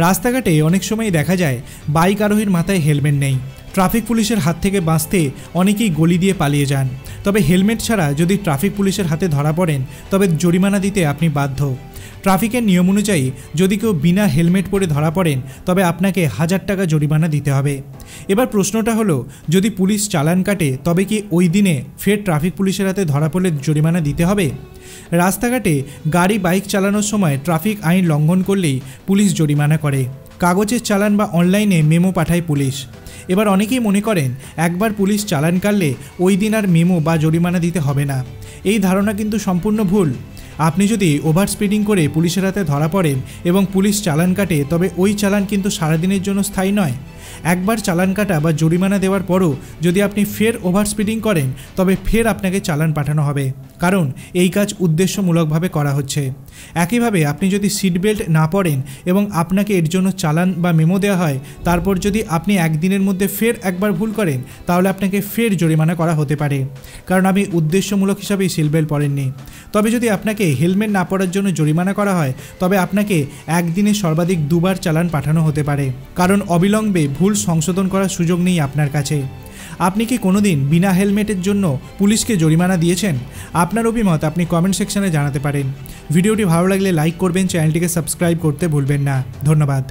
রাস্তাঘাটে অনেক সময় দেখা যায় বাইক আরোহীর মাথায় হেলমেট নেই। ট্রাফিক পুলিশের হাত থেকে বাঁচতে অনেকেই গলি দিয়ে পালিয়ে যান। তবে হেলমেট ছাড়া যদি ট্রাফিক পুলিশের হাতে ধরা পড়েন তবে জরিমানা দিতে আপনি বাধ্য। ট্রাফিকের নিয়ম অনুযায়ী যদি কেউ বিনা হেলমেট পরে ধরা পড়েন তবে আপনাকে 1000 টাকা জরিমানা দিতে হবে। এবার প্রশ্নটা হলো, যদি পুলিশ চালান কাটে তবে কি ওই দিনে ফের ট্রাফিক পুলিশের হাতে ধরা পড়লে জরিমানা দিতে হবে? রাস্তাঘাটে গাড়ি বাইক চালানোর সময় ট্রাফিক আইন লঙ্ঘন করলেই পুলিশ জরিমানা করে। কাগজের চালান বা অনলাইনে মেমো পাঠায় পুলিশ। এবার অনেকেই মনে করেন একবার পুলিশ চালান কাটলে ওই দিন আর মেমো বা জরিমানা দিতে হবে না। এই ধারণা কিন্তু সম্পূর্ণ ভুল। আপনি যদি ওভার স্পিডিং করে পুলিশের হাতে ধরা পড়েন এবং পুলিশ চালান কাটে তবে ওই চালান কিন্তু সারাদিনের জন্য স্থায়ী নয়। একবার চালান কাটা বা জরিমানা দেওয়ার পরও যদি আপনি ফের ওভার স্পিডিং করেন তবে ফের আপনাকে চালান পাঠানো হবে, কারণ এই কাজ উদ্দেশ্যমূলকভাবে করা হচ্ছে। একইভাবে আপনি যদি সিট বেল্ট না পরেন এবং আপনাকে এর জন্য চালান বা মেমো দেওয়া হয়, তারপর যদি আপনি একদিনের মধ্যে ফের একবার ভুল করেন তাহলে আপনাকে ফের জরিমানা করা হতে পারে, কারণ আপনি উদ্দেশ্যমূলক হিসাবেই সিট বেল্ট পরেননি। তবে যদি আপনাকে হেলমেট না পরার জন্য জরিমানা করা হয় তবে আপনাকে একদিনে সর্বাধিক 2 বার চালান পাঠানো হতে পারে, কারণ অবিলম্বে ভুল সংশোধন করার সুযোগ নেই আপনার কাছে। আপনি কি কোনোদিন বিনা হেলমেটের জন্য পুলিশকে জরিমানা দিয়েছেন? আপনার অভিমত আপনি কমেন্ট সেকশনে জানাতে পারেন। ভিডিওটি ভালো লাগলে লাইক করবেন, চ্যানেলটিকে সাবস্ক্রাইব করতে ভুলবেন না। ধন্যবাদ।